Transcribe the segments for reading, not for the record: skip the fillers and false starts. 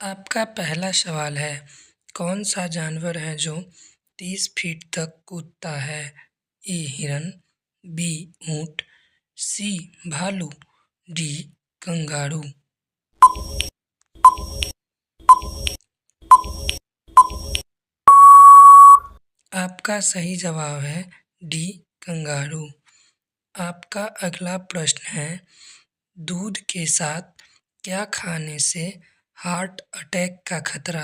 आपका पहला सवाल है, कौन सा जानवर है जो 30 फीट तक कूदता है? ए हिरन, बी ऊंट, सी भालू, डी कंगारू। आपका सही जवाब है डी कंगारू। आपका अगला प्रश्न है, दूध के साथ क्या खाने से हार्ट अटैक का खतरा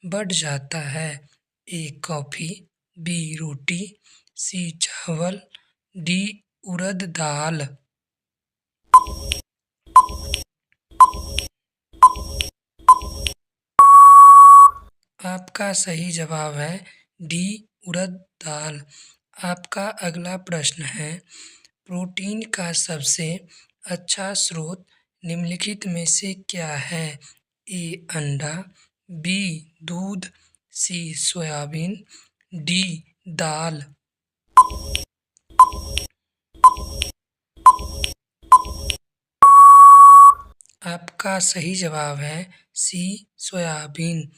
बढ़ जाता है? ए कॉफी, बी रोटी, सी चावल, डी उड़द दाल। आपका सही जवाब है डी उड़द दाल। आपका अगला प्रश्न है, प्रोटीन का सबसे अच्छा स्रोत निम्नलिखित में से क्या है? ए अंडा, बी दूध, सी सोयाबीन, डी दाल। आपका सही जवाब है सी सोयाबीन।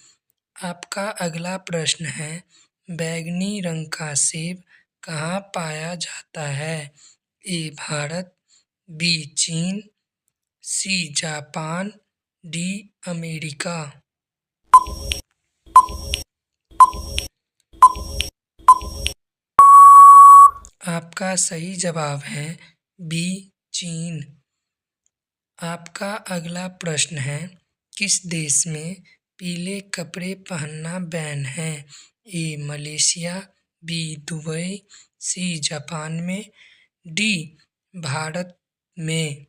आपका अगला प्रश्न है, बैंगनी रंग का सेब कहाँ पाया जाता है? ए भारत, बी चीन, सी जापान, डी अमेरिका। आपका सही जवाब है बी चीन। आपका अगला प्रश्न है, किस देश में पीले कपड़े पहनना बैन है? A Malaysia, B Dubai, C Japan में, डी भारत में।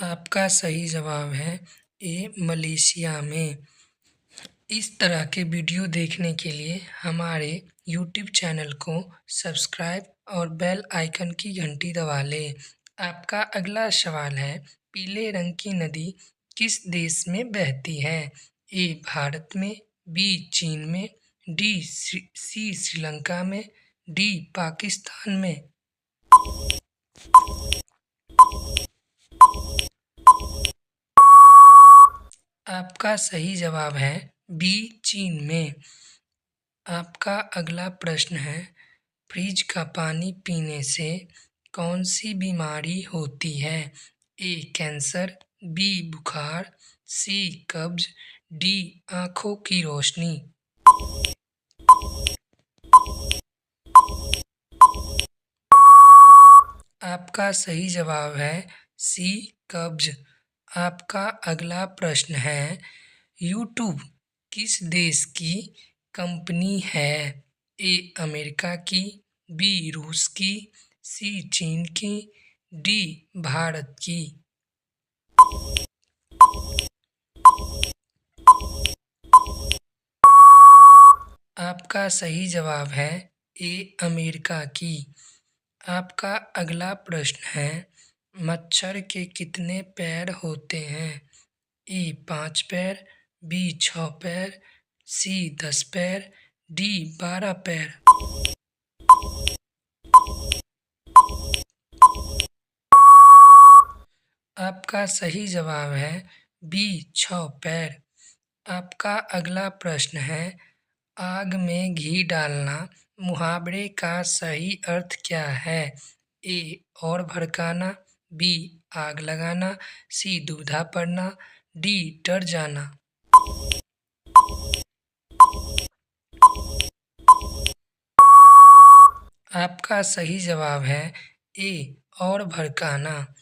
आपका सही जवाब है ए मलेशिया में। इस तरह के वीडियो देखने के लिए हमारे YouTube चैनल को सब्सक्राइब और बेल आइकन की घंटी दबा लें। आपका अगला सवाल है, पीले रंग की नदी किस देश में बहती है? ए भारत में, बी चीन में, डी सी श्रीलंका में, डी पाकिस्तान में। आपका सही जवाब है बी चीन में। आपका अगला प्रश्न है, फ्रिज का पानी पीने से कौन सी बीमारी होती है? ए कैंसर, बी बुखार, सी कब्ज, डी आँखों की रोशनी। आपका सही जवाब है सी कब्ज। आपका अगला प्रश्न है, यूट्यूब किस देश की कंपनी है? ए अमेरिका की, बी रूस की, सी चीन की, डी भारत की। आपका सही जवाब है ए अमेरिका की। आपका अगला प्रश्न है, मच्छर के कितने पैर होते हैं? ए 5 पैर, बी 6 पैर, सी 10 पैर, डी 12 पैर। आपका सही जवाब है बी 6 पैर। आपका अगला प्रश्न है, आग में घी डालना मुहावरे का सही अर्थ क्या है? ए और भड़काना, बी आग लगाना, सी दुविधा पड़ना, डी डर जाना। आपका सही जवाब है ए और भड़काना।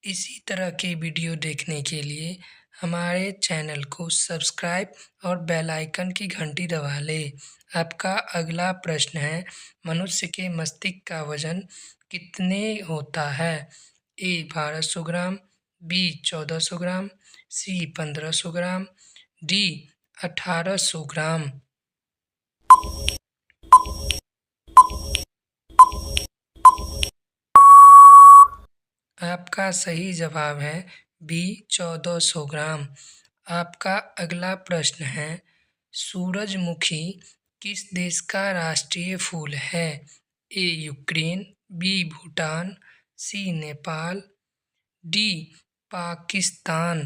इसी तरह के वीडियो देखने के लिए हमारे चैनल को सब्सक्राइब और बेल आइकन की घंटी दबा लें। आपका अगला प्रश्न है, मनुष्य के मस्तिष्क का वजन कितने होता है? ए 1200 ग्राम, बी 1400 ग्राम, सी 1500 ग्राम, डी 1800 ग्राम। आपका सही जवाब है बी 1400 ग्राम। आपका अगला प्रश्न है, सूरजमुखी किस देश का राष्ट्रीय फूल है? ए यूक्रेन, बी भूटान, सी नेपाल, डी पाकिस्तान।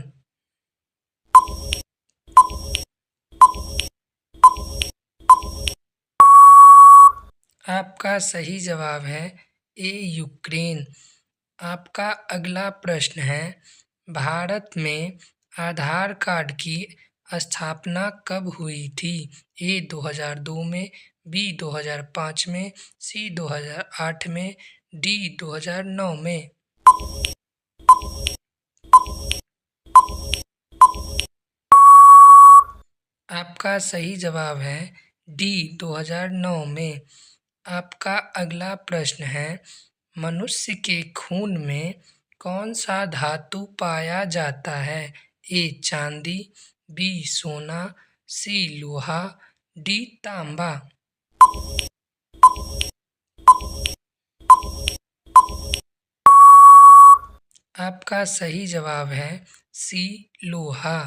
आपका सही जवाब है ए यूक्रेन। आपका अगला प्रश्न है, भारत में आधार कार्ड की स्थापना कब हुई थी? ए 2002 में, बी 2005 में, सी 2008 में, डी 2009 में। आपका सही जवाब है डी 2009 में। आपका अगला प्रश्न है, मनुष्य के खून में कौन सा धातु पाया जाता है? ए चांदी, बी सोना, सी लोहा, डी तांबा। आपका सही जवाब है सी लोहा।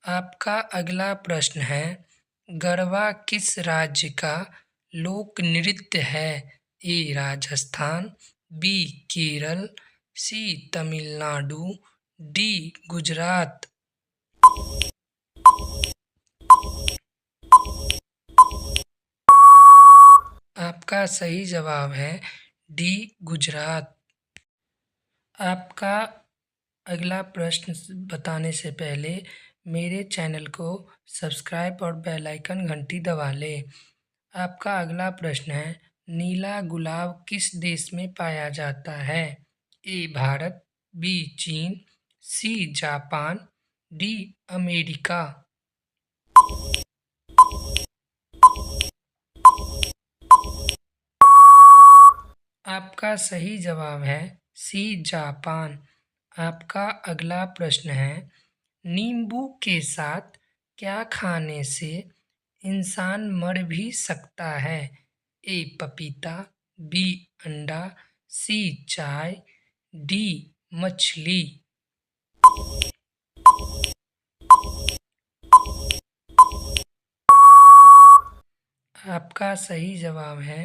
आपका अगला प्रश्न है, गरबा किस राज्य का लोक नृत्य है? ए राजस्थान, बी केरल, सी तमिलनाडु, डी गुजरात। आपका सही जवाब है डी गुजरात। आपका अगला प्रश्न बताने से पहले मेरे चैनल को सब्सक्राइब और बेल आइकन घंटी दबा लें। आपका अगला प्रश्न है, नीला गुलाब किस देश में पाया जाता है? ए भारत, बी चीन, सी जापान, डी अमेरिका। आपका सही जवाब है सी जापान। आपका अगला प्रश्न है, नींबू के साथ क्या खाने से इंसान मर भी सकता है? ए पपीता, बी अंडा, सी चाय, डी मछली। आपका सही जवाब है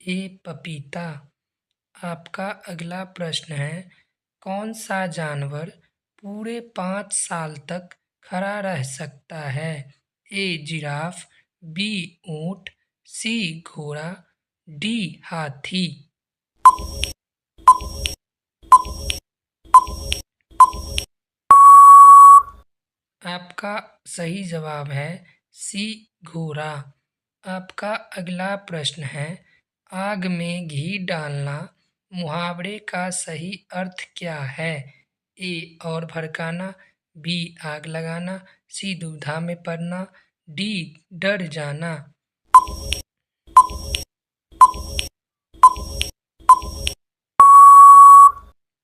ए पपीता। आपका अगला प्रश्न है, कौन सा जानवर पूरे 5 साल तक खड़ा रह सकता है? ए जिराफ, बी ऊंट, सी घोड़ा, डी हाथी। आपका सही जवाब है सी घोड़ा। आपका अगला प्रश्न है, आग में घी डालना मुहावरे का सही अर्थ क्या है? ए और भड़काना, बी आग लगाना, सी दुविधा में पड़ना, डी डर जाना।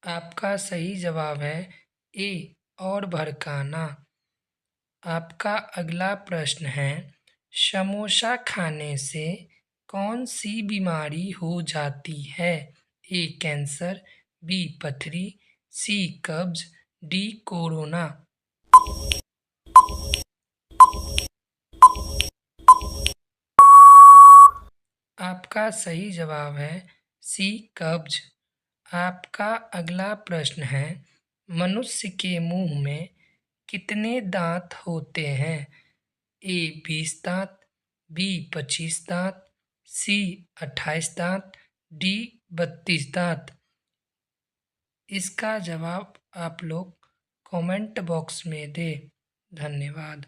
आपका सही जवाब है ए और भड़काना। आपका अगला प्रश्न है, समोसा खाने से कौन सी बीमारी हो जाती है? ए कैंसर, बी पथरी, सी कब्ज, डी कोरोना। आपका सही जवाब है सी कब्ज। आपका अगला प्रश्न है, मनुष्य के मुंह में कितने दांत होते हैं? ए 20 दांत, बी 25 दांत, सी 28 दांत, डी 32 दांत। इसका जवाब आप लोग कमेंट बॉक्स में दें। धन्यवाद।